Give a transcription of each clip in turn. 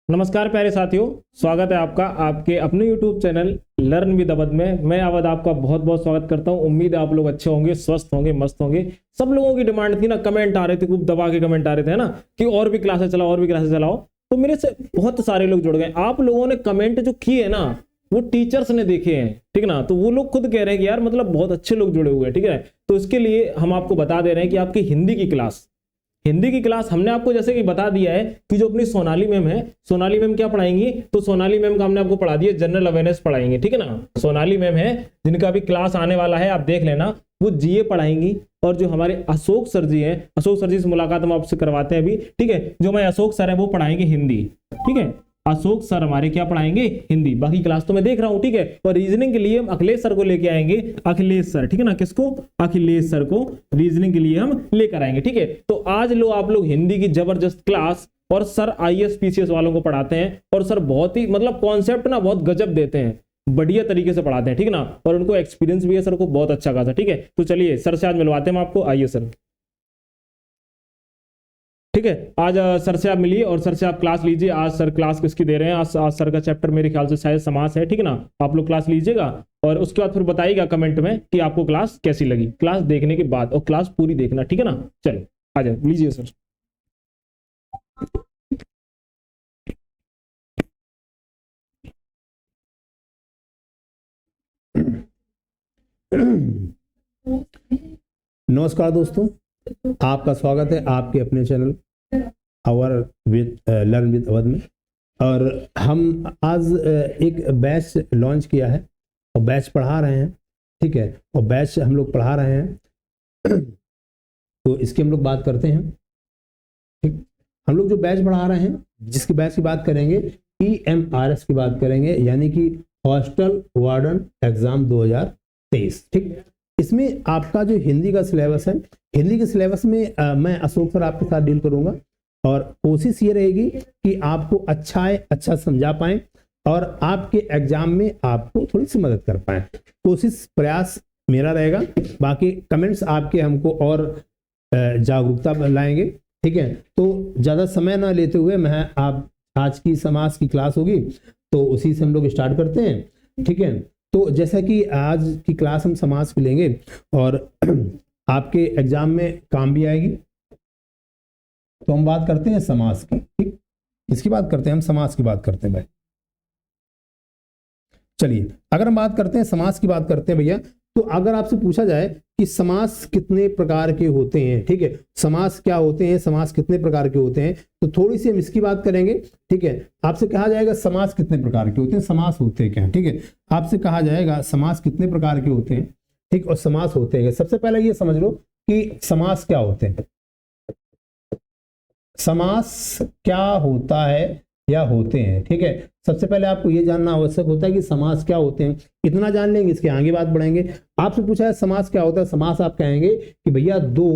नमस्कार प्यारे साथियों, स्वागत है आपका आपके अपने YouTube channel learn with Awadh में। मैं अवध आपका बहुत बहुत स्वागत करता हूं। उम्मीद है आप लोग अच्छे होंगे, स्वस्थ होंगे, मस्त होंगे। सब लोगों की डिमांड थी ना, कमेंट आ रहे थे, खूब दबा के कमेंट आ रहे थे, है ना, कि और भी क्लासेस चलाओ, और भी क्लासेस चलाओ। तो मेरे से बहुत सारे लोग जुड़ गए। आप लोगों ने कमेंट जो किए है ना, वो टीचर्स ने देखे हैं, ठीक ना। तो वो लोग खुद कह रहे हैं कि यार मतलब बहुत अच्छे लोग जुड़े हुए हैं, ठीक है। तो इसके लिए हम आपको बता दे रहे हैं कि आपकी हिंदी की क्लास हमने आपको जैसे कि बता दिया है कि जो अपनी सोनाली मैम है, सोनाली मैम क्या पढ़ाएंगी, तो सोनाली मैम का हमने आपको पढ़ा दिया, जनरल अवेयरनेस पढ़ाएंगे, ठीक है ना। सोनाली मैम है जिनका अभी क्लास आने वाला है, आप देख लेना, वो जीए पढ़ाएंगी। और जो हमारे अशोक सर जी हैं, अशोक सर जी से मुलाकात हम आपसे करवाते हैं अभी, ठीक है। जो हमारे अशोक सर है वो पढ़ाएंगे हिंदी, ठीक है। अशोक सर हमारे क्या पढ़ाएंगे, हिंदी। बाकी क्लास तो मैं देख रहा हूं, ठीक है। और रीजनिंग के लिए हम अखिलेश सर को लेके आएंगे, अखिलेश सर, ठीक है ना। किसको, अखिलेश सर को रीजनिंग के लिए हम लेकर आएंगे, ठीक है। तो आज लो आप लोग हिंदी की जबरदस्त क्लास। और सर आईएएस पीसीएस वालों को पढ़ाते हैं, और सर बहुत ही मतलब कॉन्सेप्ट ना बहुत गजब देते हैं, बढ़िया तरीके से पढ़ाते हैं, ठीक ना। और उनको एक्सपीरियंस भी है सर को बहुत अच्छा खासा, ठीक है। तो चलिए सर से आज मिलवाते हैं हम आपको, आइए सर, ठीक है। आज सर से आप मिलिए और सर से आप क्लास लीजिए। आज सर क्लास किसकी दे रहे हैं, आज सर का चैप्टर मेरे ख्याल से शायद समास है, ठीक है ना। आप लोग क्लास लीजिएगा और उसके बाद फिर बताइएगा कमेंट में कि आपको क्लास कैसी लगी, क्लास देखने के बाद। और क्लास पूरी देखना, ठीक है ना। चलिए आ जाए, लीजिए सर। नमस्कार दोस्तों, आपका स्वागत है आपके अपने channel our with learn with Awadh में। और हम आज एक बैच लॉन्च किया है और बैच पढ़ा रहे हैं, ठीक है। और बैच हम लोग पढ़ा रहे हैं तो इसकी हम लोग बात करते हैं, ठीक। हम लोग जो बैच पढ़ा रहे हैं, जिसकी बैच की बात करेंगे, EMRS की बात करेंगे, यानी कि हॉस्टल वार्डन एग्जाम 2023, ठीक। इसमें आपका जो हिंदी का सिलेबस है, हिंदी के सिलेबस में मैं अशोक सर आपके साथ डील करूंगा। और कोशिश ये रहेगी कि आपको अच्छा समझा पाए और आपके एग्जाम में आपको थोड़ी सी मदद कर पाए। कोशिश प्रयास मेरा रहेगा, बाकी कमेंट्स आपके हमको और जागरूकता लाएंगे, ठीक है। तो ज्यादा समय ना लेते हुए मैं आप आज की समाज की क्लास होगी तो उसी से हम लोग स्टार्ट करते हैं, ठीक है। तो जैसा कि आज की क्लास हम समाज की लेंगे और आपके एग्जाम में काम भी आएगी, तो हम बात करते हैं समाज की, ठीक। इसकी बात करते हैं, हम समाज की बात करते हैं भाई। चलिए, अगर हम बात करते हैं समाज की बात करते हैं भैया, तो अगर आपसे पूछा जाए कि समास कितने प्रकार के होते हैं, ठीक है, समास क्या होते हैं, समास कितने प्रकार के होते हैं, तो थोड़ी सी हम इसकी बात करेंगे, ठीक है। आपसे कहा जाएगा समास कितने प्रकार के होते हैं, समास होते हैं क्या, ठीक है। आपसे कहा जाएगा समास कितने प्रकार के होते हैं, ठीक, और समास होते हैं। सबसे पहले ये समझ लो कि समास क्या होते हैं, समास क्या होता है या होते हैं, ठीक है। सबसे पहले आपको यह जानना आवश्यक होता है कि समास क्या होते हैं। इतना जान लेंगे, इसके आगे बात बढ़ेंगे। आपसे पूछा है समास क्या होता है, समास आप कहेंगे कि भैया दो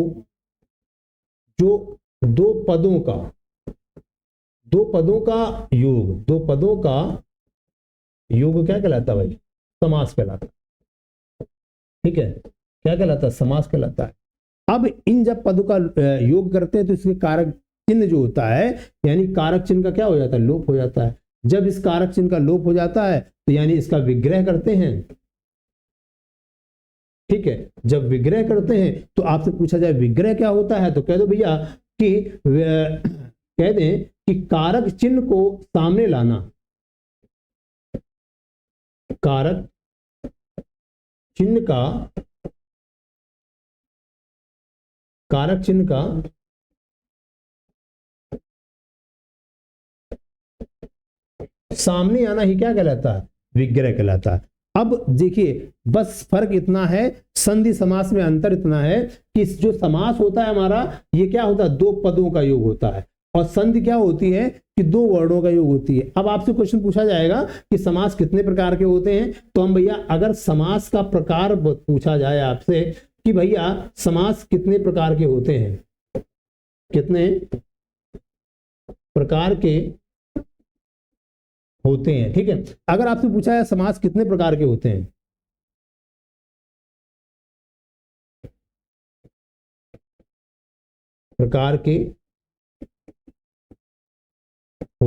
पदों का योग क्या कहलाता है भाई, समास कहलाता है, ठीक है। क्या कहलाता है, समास कहलाता है। अब इन जब पदों का योग करते हैं तो इसके कारक चिन्ह जो होता है, यानी कारक चिन्ह का क्या हो जाता है, लोप हो जाता है। जब इस कारक चिन्ह का लोप हो जाता है तो यानी इसका विग्रह करते हैं, ठीक है। जब विग्रह करते हैं तो आपसे पूछा जाए विग्रह क्या होता है, तो कह दो भैया कि कह दें कि कारक चिन्ह को सामने लाना, कारक चिन्ह का कारक चिन्ह का सामने आना ही क्या कहलाता है, विग्रह कहलाता है। अब देखिए, बस फर्क इतना है, संधि समास में अंतर इतना है कि जो समास होता है हमारा, ये क्या होता है, दो पदों का योग होता है। और संधि क्या होती है कि दो वर्णों का योग होती है। अब आपसे क्वेश्चन पूछा जाएगा कि समास कितने प्रकार के होते हैं, तो हम भैया अगर समास का प्रकार पूछा जाए आपसे कि भैया समास कितने प्रकार के होते हैं, कितने प्रकार के होते हैं, ठीक है। अगर आपसे पूछा है समास कितने प्रकार के होते हैं, प्रकार के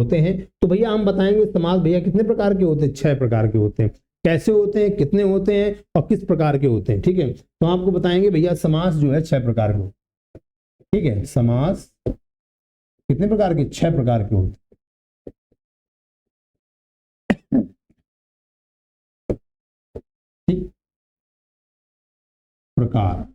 होते हैं। तो भैया हम बताएंगे समास भैया कितने प्रकार के होते हैं, 6 प्रकार के होते हैं। कैसे होते हैं, कितने होते हैं और किस प्रकार के होते हैं, ठीक है। तो आपको बताएंगे भैया समास जो है 6 प्रकार के होते हैं, ठीक है। समास कितने प्रकार के, 6 प्रकार के होते हैं, ठीक। प्रकार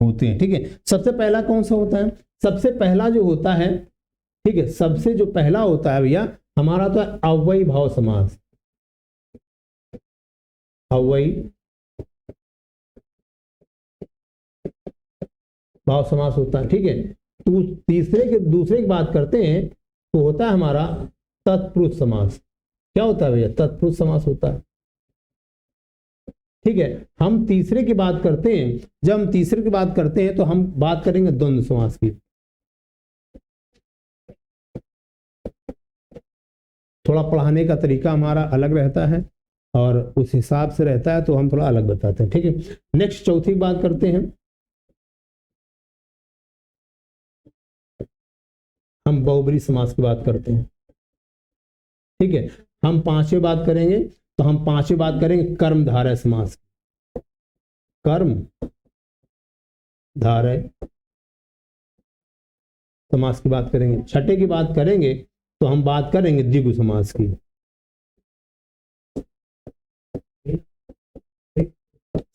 होते हैं, ठीक है। सबसे पहला कौन सा होता है, सबसे पहला जो होता है, ठीक है, सबसे जो पहला होता है भैया हमारा तो है अव्ययी भाव समास। अव्ययी भाव समास होता है, ठीक है। तो दूसरे की बात करते हैं तो होता है हमारा तत्पुरुष समास। क्या होता है भैया, तत्पुरुष समास होता है, ठीक है। हम तीसरे की बात करते हैं, जब हम तीसरे की बात करते हैं तो हम बात करेंगे द्वंद्व समास की। थोड़ा पढ़ाने का तरीका हमारा अलग रहता है और उस हिसाब से रहता है, तो हम थोड़ा अलग बताते हैं, ठीक है। नेक्स्ट चौथी की बात करते हैं, हम बहुब्रीहि समास की बात करते हैं, ठीक है। हम पांचवी बात करेंगे तो हम पांचवी बात करेंगे कर्मधारय समास। कर्म धारय समास की बात करेंगे। छठे की बात करेंगे तो हम बात करेंगे द्विगु समास की।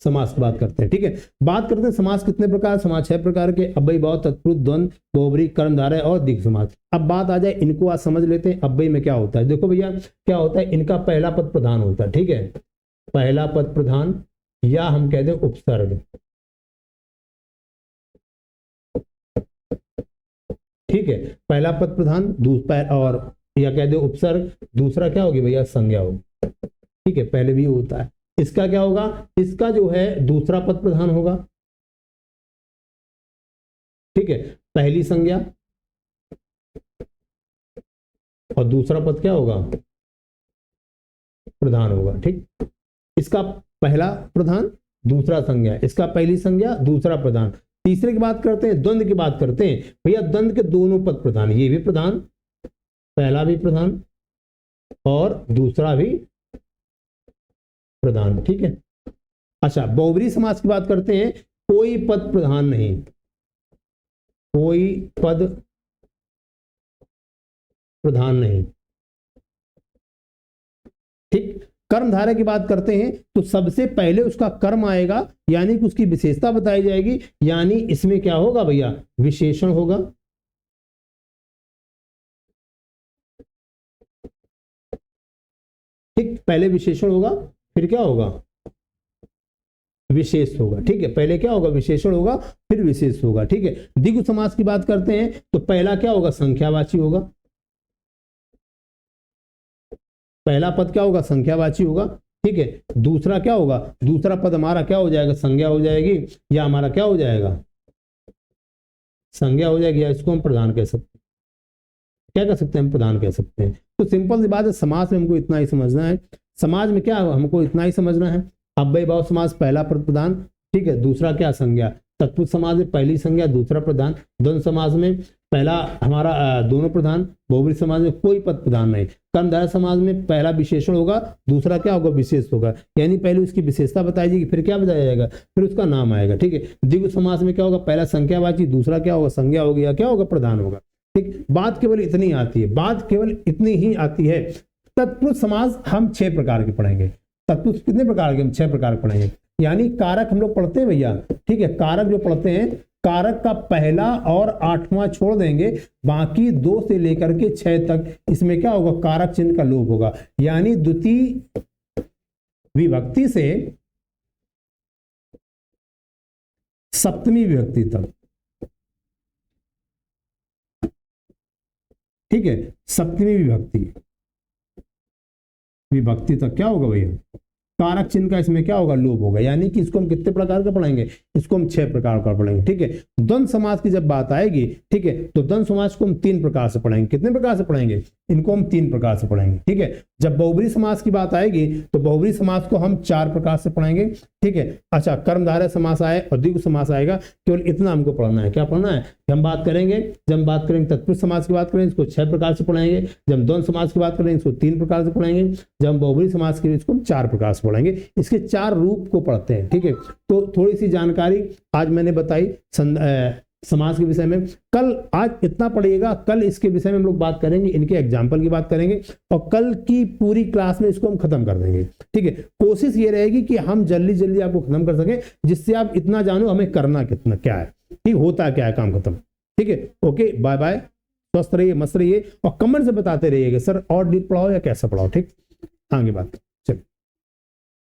समास की बात करते हैं, ठीक है। बात करते हैं समास कितने प्रकार, समास 6 प्रकार के, अव्ययी भाव, तत्पुरुष, द्वंद्व, बहुब्रीहि, कर्मधारय और द्विगु समास। अब बात आ जाए, इनको आज समझ लेते हैं अव्ययी में क्या होता है। देखो भैया क्या होता है, इनका पहला पद प्रधान होता है, ठीक है। पहला पद प्रधान या हम कहते हैं उपसर्ग, ठीक है। पहला पद प्रधान और या कह दो उपसर्ग, दूसरा क्या होगी भैया, संज्ञा होगी, ठीक है। पहले भी होता है, इसका क्या होगा, इसका जो है दूसरा पद प्रधान होगा, ठीक है। पहली संज्ञा और दूसरा पद क्या होगा, प्रधान होगा, ठीक। इसका पहला प्रधान दूसरा संज्ञा, इसका पहली संज्ञा दूसरा प्रधान। तीसरे की बात करते हैं, द्वंद्व की बात करते हैं भैया, द्वंद्व के दोनों पद प्रधान, ये भी प्रधान, पहला भी प्रधान और दूसरा भी प्रधान, ठीक है। अच्छा, बहुब्रीहि समास की बात करते हैं, कोई पद प्रधान नहीं, कोई पद प्रधान नहीं, ठीक। कर्मधारय की बात करते हैं तो सबसे पहले उसका कर्म आएगा, यानी कि उसकी विशेषता बताई जाएगी, यानी इसमें क्या होगा भैया, विशेषण होगा, ठीक। पहले विशेषण होगा, फिर क्या होगा, विशेष होगा, ठीक है। पहले क्या होगा, विशेषण होगा, फिर विशेष होगा, ठीक है। द्विगु समास की बात करते हैं तो पहला क्या होगा, संख्यावाची होगा, पहला पद क्या होगा, संख्यावाची होगा, ठीक है। दूसरा क्या होगा, दूसरा पद हमारा क्या हो जाएगा, संज्ञा हो जाएगी, या हमारा क्या हो जाएगा, संज्ञा हो जाएगी, या इसको हम प्रधान कह सकते हैं। क्या कह सकते हैं, हम प्रधान कह सकते हैं। तो सिंपल सी बात है, समाज में हमको इतना ही समझना है, समाज में क्या हमको इतना ही समझना है। अव्ययी भाव समास पहला पद प्रधान, ठीक है, दूसरा क्या, संज्ञा। तत्पुरुष समाज में पहली संज्ञा दूसरा प्रधान, द्वंद्व समाज में पहला हमारा दोनों प्रधान, बहुब्रीहि समाज में कोई पद प्रधान नहीं। कर्मधारय समाज में पहला विशेषण होगा, दूसरा क्या होगा, विशेष होगा, यानी पहले उसकी विशेषता बताई जाएगी, फिर क्या बताया जाएगा, फिर उसका नाम आएगा, ठीक है। द्विगु समास में क्या होगा, पहला संख्यावाची, दूसरा क्या होगा, संज्ञा होगी, या क्या होगा, प्रधान होगा, ठीक। बात केवल इतनी आती है, बात केवल इतनी ही आती है। तत्पुरुष समास हम 6 प्रकार के पढ़ेंगे। तत्पुरुष कितने प्रकार के, हम 6 प्रकार पढ़ेंगे, यानी कारक हम लोग पढ़ते हैं भैया, ठीक है। कारक जो पढ़ते हैं, कारक का पहला और 8वां छोड़ देंगे, बाकी 2 से लेकर के 6 तक इसमें क्या होगा, कारक चिन्ह का लोप होगा, यानी द्वितीय विभक्ति से सप्तमी विभक्ति तक, ठीक है। सप्तमी विभक्ति तक क्या होगा भैया, कारक चिन्ह का इसमें क्या होगा, लोप होगा। यानी कि इसको हम कितने प्रकार का पढ़ेंगे, इसको हम 6 प्रकार का पढ़ेंगे। ठीक है, द्वंद्व समास की जब बात आएगी, ठीक है, तो द्वंद्व समास को हम 3 प्रकार से पढ़ेंगे। कितने प्रकार से पढ़ेंगे, इनको हम 3 प्रकार से पढ़ेंगे। ठीक है, जब बहुब्री समास की बात आएगी तो बहुब्री समास को हम 4 प्रकार से पढ़ेंगे। ठीक है, अच्छा, कर्मधारय समास आए और द्विगु समास आएगा, केवल इतना हमको पढ़ना है। क्या पढ़ना है, हम बात करेंगे, जब हम बात करेंगे तत्पुरुष समास की बात करेंगे, इसको 6 प्रकार से पढ़ेंगे। जब हम द्वंद्व समास की बात करेंगे, इसको 3 प्रकार से पढ़ेंगे। जब हम बहुब्री समास की, इसको हम 4 प्रकार से पढ़ेंगे। इसके 4 रूप को पढ़ते हैं। ठीक है, तो थोड़ी सी जानकारी आज मैंने बताई समास के विषय में। कल, आज इतना पढ़िएगा, कल इसके विषय में हम लोग बात करेंगे, इनके एग्जाम्पल की बात करेंगे और कल की पूरी क्लास में इसको हम खत्म कर देंगे। ठीक है, कोशिश ये रहेगी कि हम जल्दी जल्दी आपको खत्म कर सकें, जिससे आप इतना जानो हमें करना कितना क्या है, ठीक, होता क्या है काम खत्म। ठीक है, ओके, बाय बाय, स्वस्थ रहिए, मस्त रहिए और कमेंट से बताते रहिएगा सर और डीप पढ़ाओ या कैसा पढ़ाओ। ठीक, आगे बात।